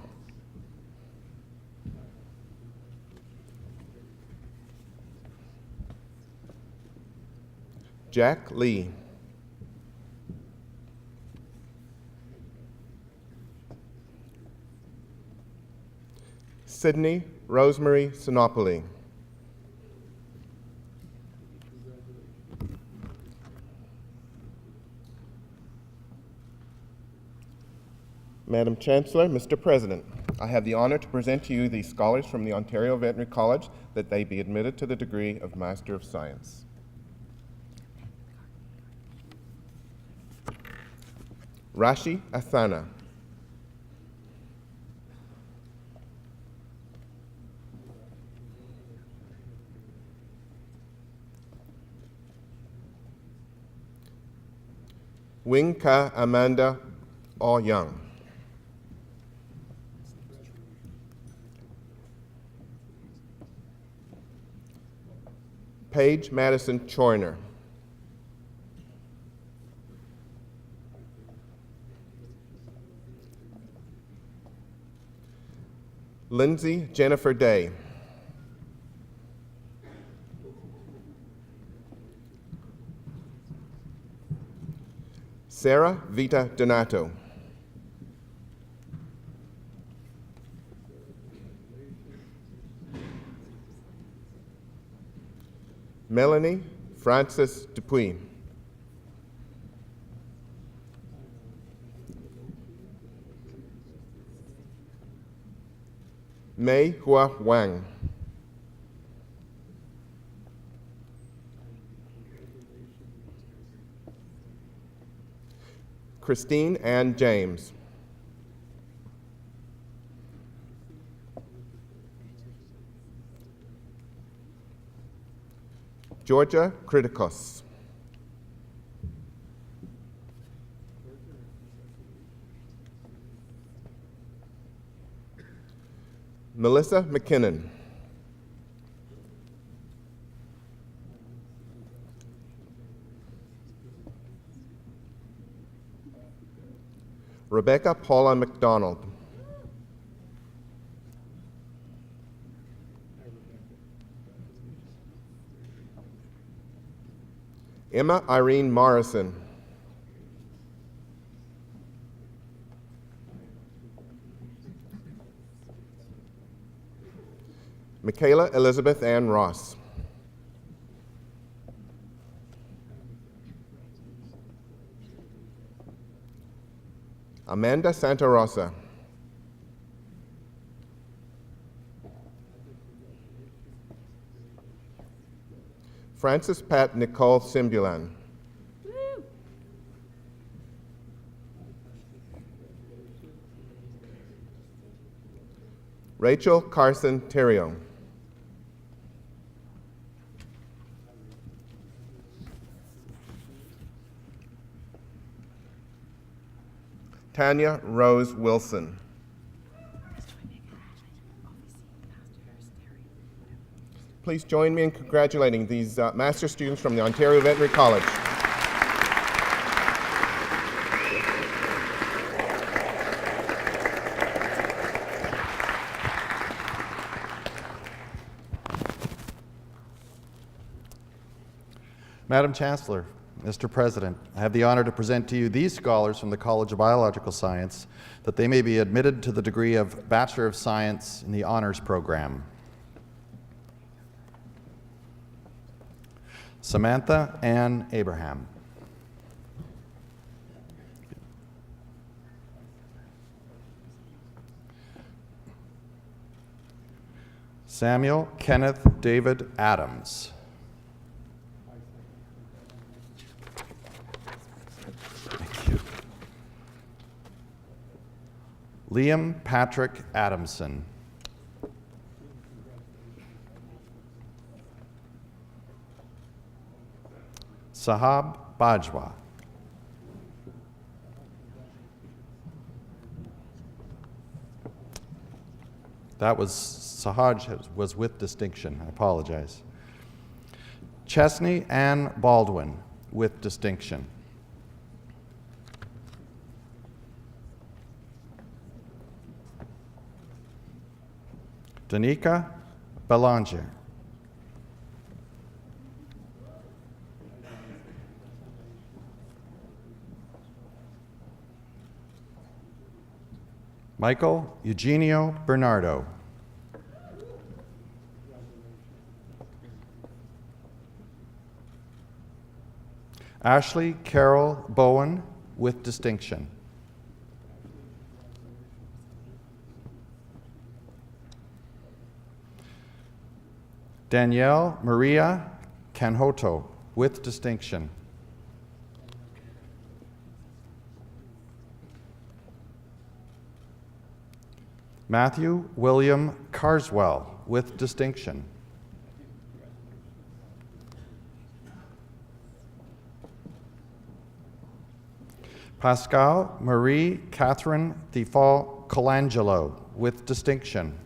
Jack Lee. Sydney Rosemary Sinopoli. Madam Chancellor, Mr. President, I have the honor to present to you the scholars from the Ontario Veterinary College that they be admitted to the degree of Master of Science. Rashi Asana. Wing Ka Amanda Aw Young. Paige Madison Choyner. Lindsay Jennifer Day. Sarah Vita Donato. Melanie Frances Dupuy. Mei Hua Wang. Christine Ann James. Georgia Kritikos. Melissa McKinnon. Rebecca Paula McDonald. Emma Irene Morrison. Michaela Elizabeth Ann Ross. Amanda Santa Rosa. Frances Pat Nicole Simbulan. Rachel Carson Terrio. Tanya Rose Wilson. Please join me in congratulating these master students from the Ontario Veterinary College. Madam Chancellor, Mr. President, I have the honor to present to you these scholars from the College of Biological Science that they may be admitted to the degree of Bachelor of Science in the Honors Program. Samantha Ann Abraham. Samuel Kenneth David Adams. Thank you. Liam Patrick Adamson. Sahab Bajwa. That was, Sahaj was with distinction, I apologize. Chesney Ann Baldwin, with distinction. Danica Belanger. Michael Eugenio Bernardo. Ashley Carol Bowen, with distinction. Danielle Maria Canhoto, with distinction. Matthew William Carswell, with distinction. Pascal Marie Catherine Thifal Colangelo, with distinction.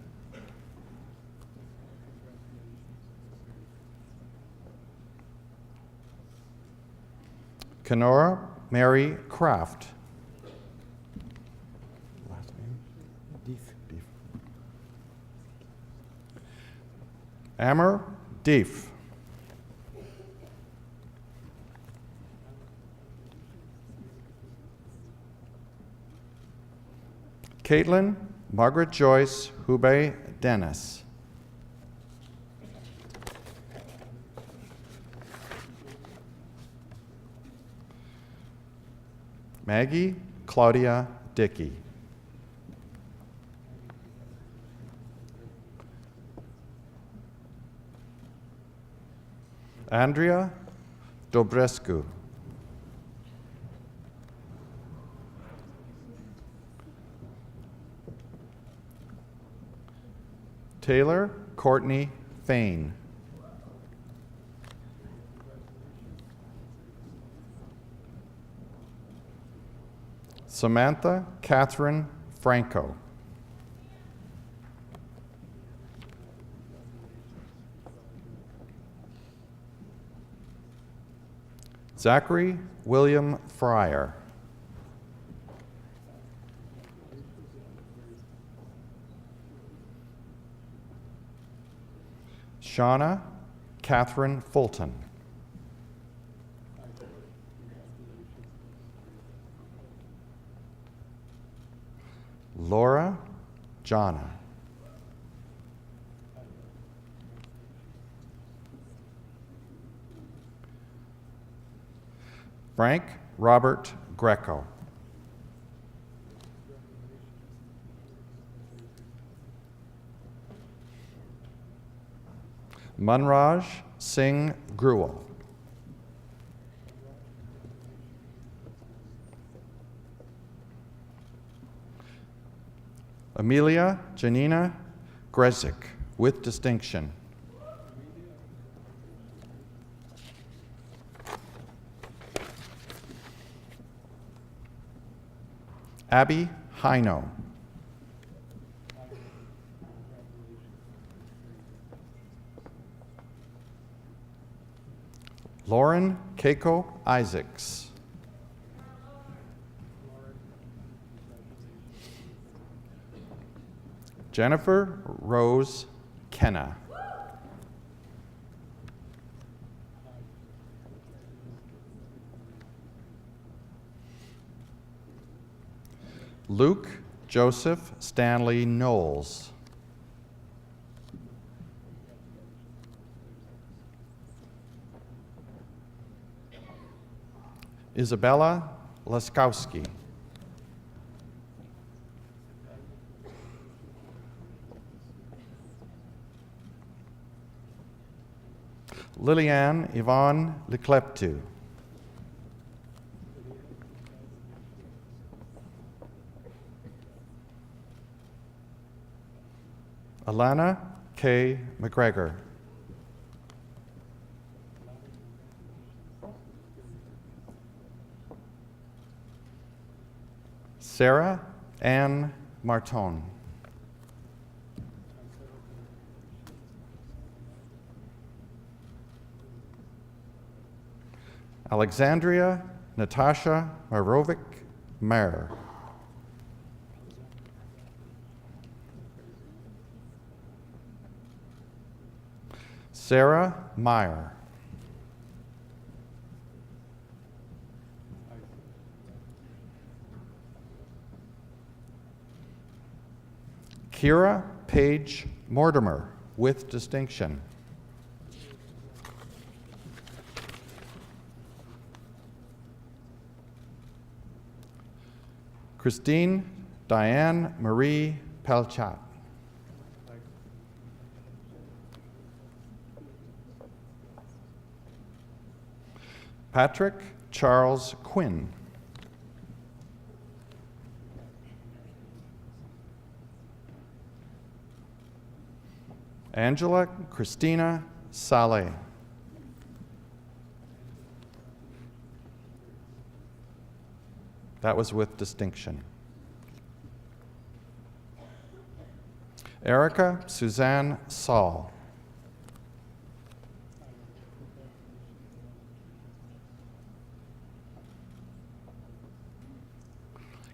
Kenora Mary Kraft. Last name? Deef. Amber Deef. Caitlin Margaret Joyce Hubei Dennis. Maggie Claudia Dickey. Andrea Dobrescu. Taylor Courtney Fain. Samantha Catherine Franco. Zachary William Fryer. Shauna Catherine Fulton. Laura Jana. Frank Robert Greco. Munraj Singh Gruel. Amelia Janina Grezik, with distinction. Abby Hino. Lauren Keiko Isaacs. Jennifer Rose Kenna. Luke Joseph Stanley Knowles. Isabella Laskowski. Liliane Yvonne Lecleptu. Alana K. McGregor. Sarah Ann Marton. Alexandria Natasha Marovic Mayer. Sarah Meyer. Kira Page Mortimer, with distinction. Christine Diane Marie Pelchat. Patrick Charles Quinn. Angela Christina Saleh. That was with distinction. Erica Suzanne Saul.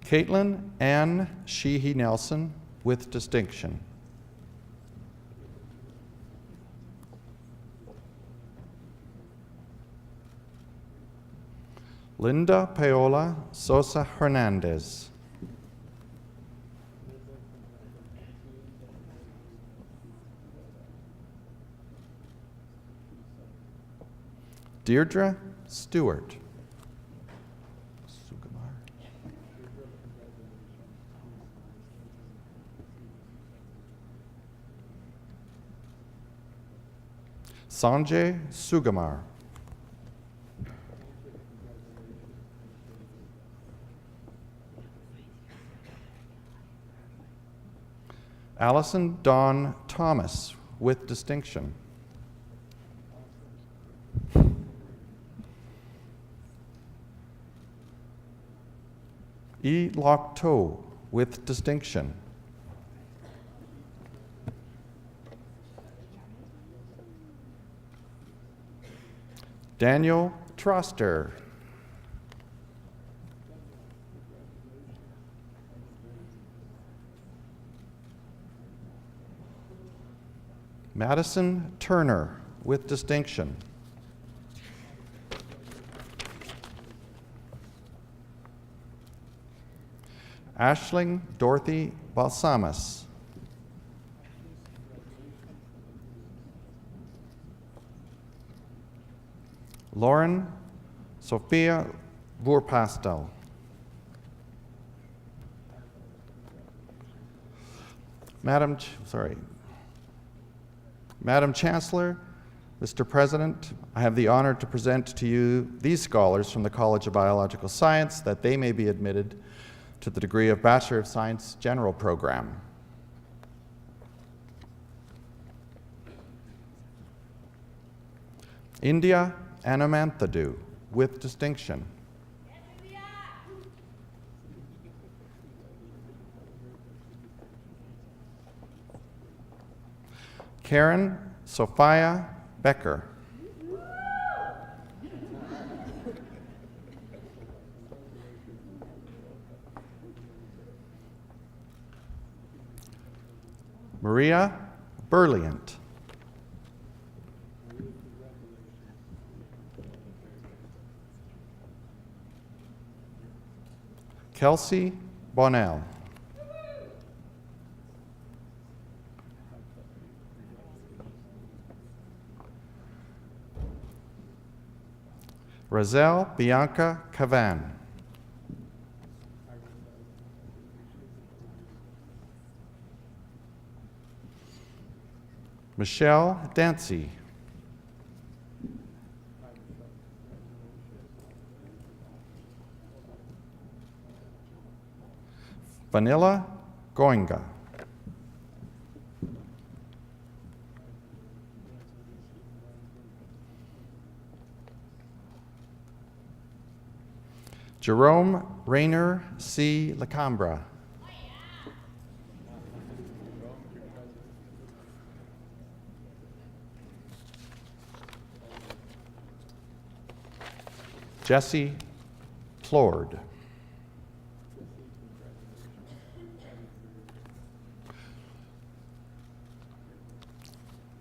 Caitlin Ann Sheehy Nelson, with distinction. Linda Paola Sosa Hernandez. Deirdre Stewart. Sanjay Sugamar. Allison Dawn Thomas, with distinction. E. Lok To, with distinction. Daniel Troster. Madison Turner, with distinction. Aisling Dorothy Balsamas. Lauren Sophia Voorpastel. Madam Chancellor, Mr. President, I have the honor to present to you these scholars from the College of Biological Science that they may be admitted to the degree of Bachelor of Science General Program. India Anamanthadu, with distinction. Karen Sophia Becker. Maria Burliant. Kelsey Bonnell. Razel Bianca Cavan. Michelle Dancy. Vanilla Goinga. Jerome Rayner C. Lacambra. Jesse Plord.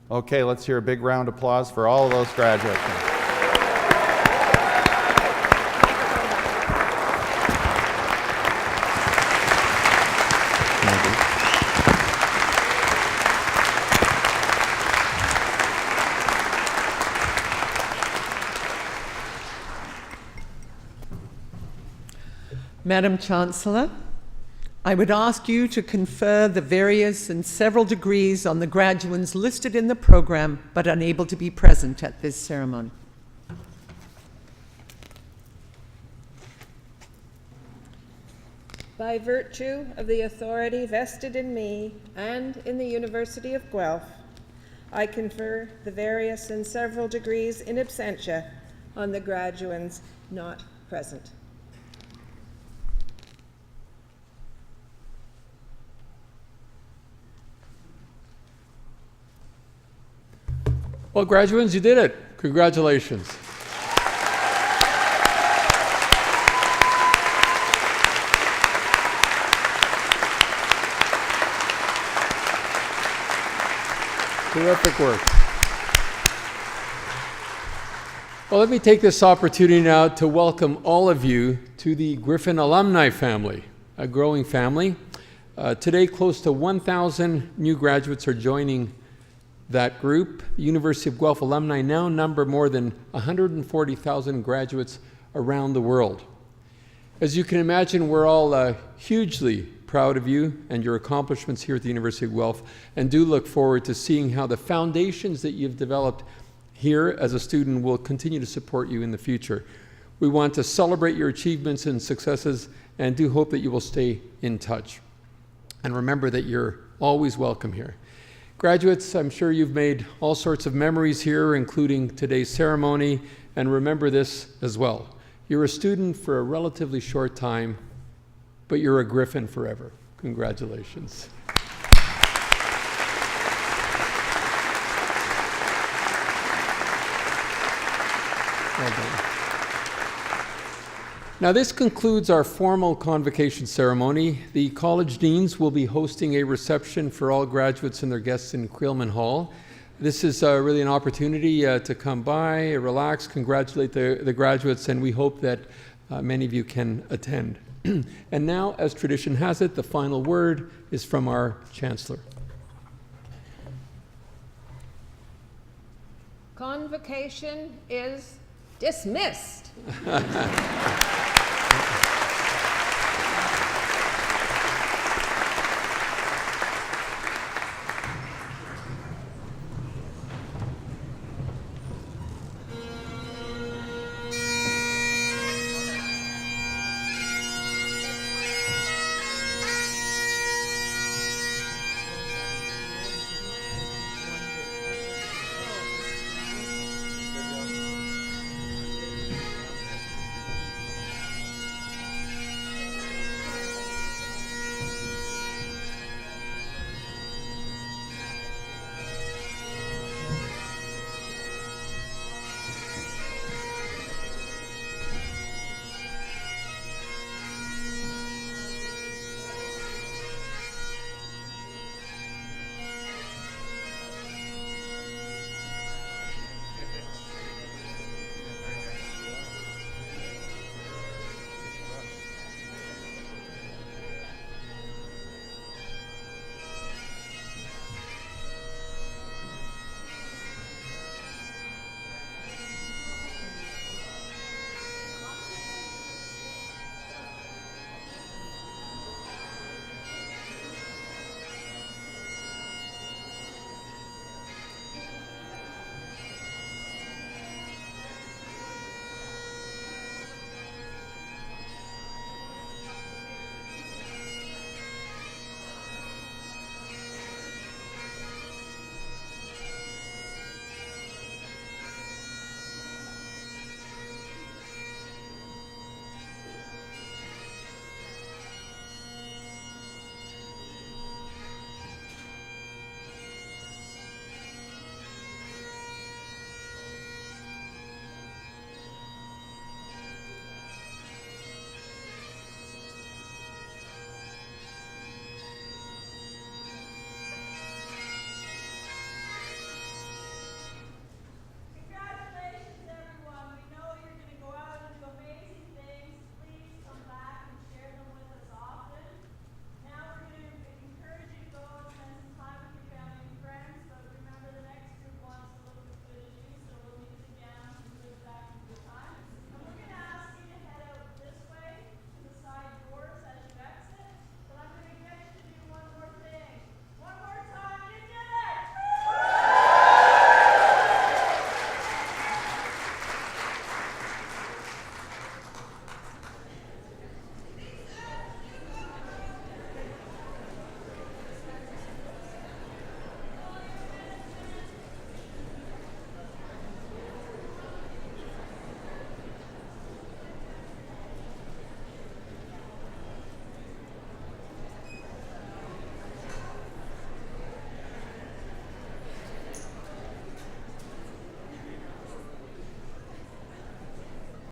Okay, let's hear a big round of applause for all of those graduates. Madam Chancellor, I would ask you to confer the various and several degrees on the graduates listed in the program but unable to be present at this ceremony. By virtue of the authority vested in me and in the University of Guelph, I confer the various and several degrees in absentia on the graduands not present. Well, graduates, you did it. Congratulations. Terrific work. Well, let me take this opportunity now to welcome all of you to the Griffin alumni family, a growing family. Today, close to 1,000 new graduates are joining that group. The University of Guelph alumni now number more than 140,000 graduates around the world. As you can imagine, we're all hugely proud of you and your accomplishments here at the University of Guelph, and do look forward to seeing how the foundations that you've developed here as a student will continue to support you in the future. We want to celebrate your achievements and successes, and do hope that you will stay in touch. And remember that your always welcome here. Graduates, I'm sure you've made all sorts of memories here, including today's ceremony, and remember this as well. You're a student for a relatively short time, but you're a Griffin forever. Congratulations. Well done. Now, this concludes our formal convocation ceremony. The college deans will be hosting a reception for all graduates and their guests in Quailman Hall. This is really an opportunity to come by, relax, congratulate the graduates, and we hope that many of you can attend. And now, as tradition has it, the final word is from our Chancellor. Convocation is dismissed.